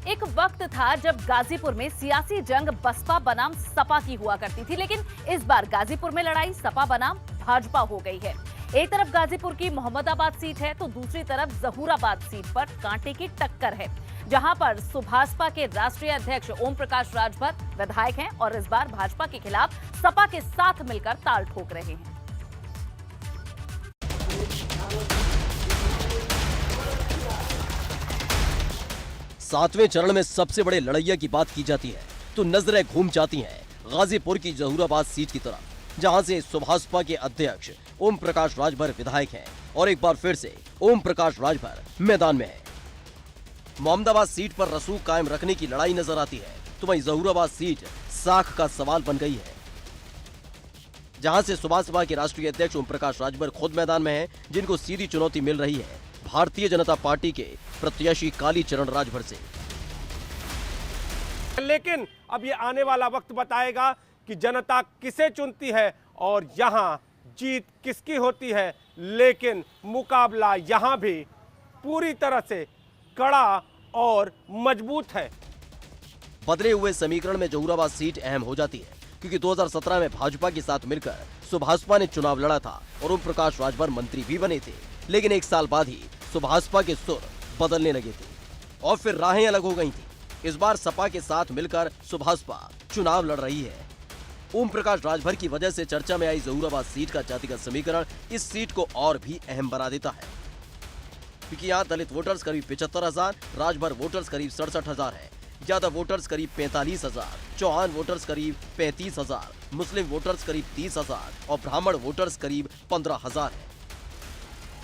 एक वक्त था जब गाजीपुर में सियासी जंग बसपा बनाम सपा की हुआ करती थी, लेकिन इस बार गाजीपुर में लड़ाई सपा बनाम भाजपा हो गई है। एक तरफ गाजीपुर की मोहम्मदाबाद सीट है तो दूसरी तरफ जहूराबाद सीट पर कांटे की टक्कर है, जहां पर सुभाषपा के राष्ट्रीय अध्यक्ष ओम प्रकाश राजभर विधायक हैं और इस बार भाजपा के खिलाफ सपा के साथ मिलकर ताल ठोक रहे हैं। सातवें चरण में सबसे बड़े लड़ैया की बात की जाती है तो नजरें घूम जाती हैं गाजीपुर की जहूराबाद सीट की तरफ, जहां से सुभाषपा के अध्यक्ष ओम प्रकाश राजभर विधायक हैं और एक बार फिर से ओम प्रकाश राजभर मैदान में है। मोहम्मदाबाद सीट पर रसूख कायम रखने की लड़ाई नजर आती है तो वहीं जहूराबाद सीट साख का सवाल बन गई है, जहां से सुभाषपा के राष्ट्रीय अध्यक्ष ओम प्रकाश राजभर खुद मैदान में हैं, जिनको सीधी चुनौती मिल रही है भारतीय जनता पार्टी के प्रत्याशी कालीचरण राजभर से। लेकिन अब ये आने वाला वक्त बताएगा कि जनता किसे चुनती है और यहां जीत किसकी होती है, लेकिन मुकाबला यहां भी पूरी तरह से कड़ा और मजबूत है। बदले हुए समीकरण में जहूराबाद सीट अहम हो जाती है क्योंकि 2017 में भाजपा के साथ मिलकर सुभाषपा ने चुनाव लड़ा था और ओम प्रकाश राजभर मंत्री भी बने थे, लेकिन एक साल बाद ही सुभाषपा के सुर बदलने लगे थे और फिर राहें अलग हो गई थी। इस बार सपा के साथ मिलकर सुभाषपा चुनाव लड़ रही है। ओम प्रकाश राजभर की वजह से चर्चा में आई जहूराबाद सीट का जातिगत समीकरण इस सीट को और भी अहम बना देता है, क्योंकि यहाँ दलित वोटर्स करीब 75,000, राजभर वोटर्स करीब 67,000 है, यादव वोटर्स करीब 45,000, चौहान वोटर्स करीब 35,000, मुस्लिम वोटर्स करीब 30,000 और ब्राह्मण वोटर्स करीब 15,000 है।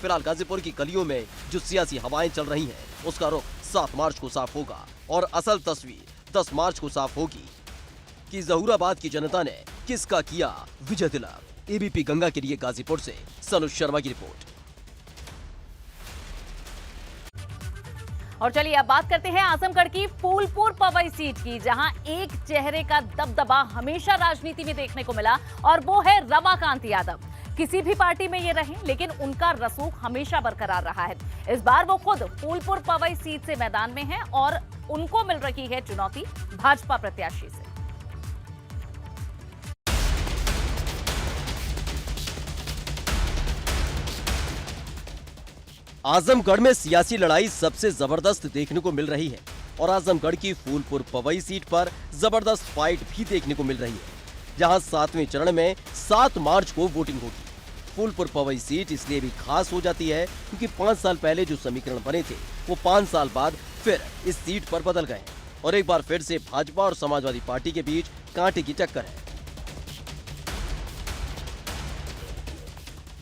फिलहाल गाजीपुर की गलियों में जो सियासी हवाएं चल रही हैं, उसका रुख 7 मार्च को साफ होगा और असल तस्वीर 10 मार्च को साफ होगी कि जहूराबाद की जनता ने किसका किया विजय तिलक। एबीपी गंगा के लिए गाजीपुर से सनुज शर्मा की रिपोर्ट। और चलिए अब बात करते हैं आजमगढ़ की फूलपुर पवई सीट की, जहां एक चेहरे का दबदबा हमेशा राजनीति में देखने को मिला और वो है रमाकांत यादव। किसी भी पार्टी में ये रहे लेकिन उनका रसूख हमेशा बरकरार रहा है। इस बार वो खुद फूलपुर पवई सीट से मैदान में हैं और उनको मिल रही है चुनौती भाजपा प्रत्याशी से। आजमगढ़ में सियासी लड़ाई सबसे जबरदस्त देखने को मिल रही है और आजमगढ़ की फूलपुर पवई सीट पर जबरदस्त फाइट भी देखने को मिल रही है, जहां 7वें चरण में 7 मार्च को वोटिंग होगी। फूलपुर पवई सीट इसलिए भी खास हो जाती है क्योंकि 5 साल पहले जो समीकरण बने थे वो 5 साल बाद फिर इस सीट पर बदल गए और एक बार फिर से भाजपा और समाजवादी पार्टी के बीच कांटे की टक्कर है।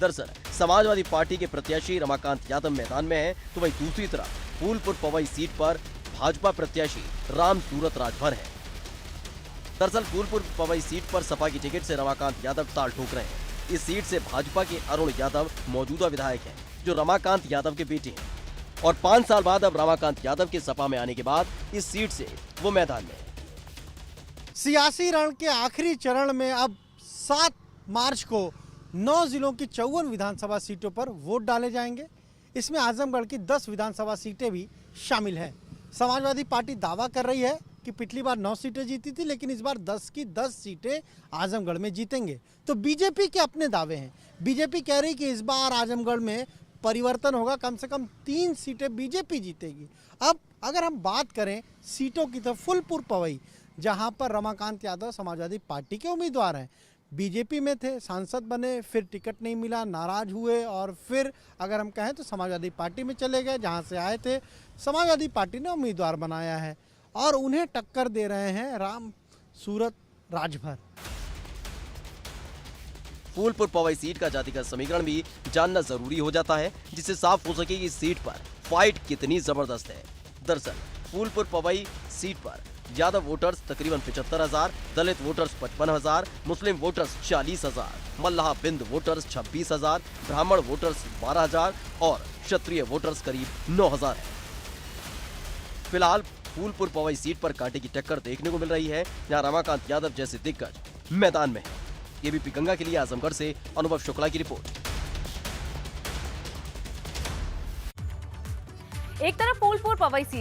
दरअसल समाजवादी पार्टी के प्रत्याशी रमाकांत यादव मैदान में है तो वहीं दूसरी तरफ फूलपुर पवई सीट पर भाजपा प्रत्याशी राम सूरत राजभर है। दरअसल फूलपुर पवई सीट पर सपा की टिकट से रमाकांत यादव ताल ठोक रहे हैं। इस सीट से भाजपा के अरुण यादव मौजूदा विधायक हैं, जो रमाकांत यादव के बेटे हैं और 5 साल बाद अब रमाकांत यादव के सपा में आने के बाद इस सीट से वो मैदान में है। सियासी रण के आखिरी चरण में अब 7 मार्च को 9 जिलों की 54 विधानसभा सीटों पर वोट डाले जाएंगे। इसमें आजमगढ़ की 10 विधानसभा सीटें भी शामिल हैं। समाजवादी पार्टी दावा कर रही है कि पिछली बार 9 सीटें जीती थी, लेकिन इस बार 10 की 10 सीटें आजमगढ़ में जीतेंगे। तो बीजेपी के अपने दावे हैं। बीजेपी कह रही कि इस बार आजमगढ़ में परिवर्तन होगा, कम से कम 3 सीटें बीजेपी जीतेगी। अब अगर हम बात करें सीटों की तो फूलपुर पवई, जहां पर रमाकांत यादव समाजवादी पार्टी के उम्मीदवार हैं, बीजेपी में थे, सांसद बने, फिर टिकट नहीं मिला, नाराज हुए और फिर अगर हम कहें तो समाजवादी पार्टी में चले गए, जहां से आए थे। समाजवादी पार्टी ने उम्मीदवार बनाया है और उन्हें टक्कर दे रहे हैं राम सूरत राजभर। फूलपुर पवई सीट का जातिगत समीकरण भी जानना जरूरी हो जाता है, जिससे साफ हो सके कि इस सीट पर फाइट कितनी जबरदस्त है। दरअसल फूलपुर पवई सीट पर यादव वोटर्स तकरीबन 75,000, दलित वोटर्स 55,000, मुस्लिम वोटर्स 40,000, मल्लाह बिंद वोटर्स 26,000, ब्राह्मण वोटर्स 12,000 और क्षत्रिय वोटर्स करीब 9,000 है। फिलहाल फूलपुर पवई सीट पर कांटे की टक्कर देखने को मिल रही है, जहां रमाकांत यादव जैसे दिग्गज मैदान में है। एबीपी गंगा के लिए आजमगढ़ से अनुभव शुक्ला की रिपोर्ट। एक तरफ फूलपुर पवई सीट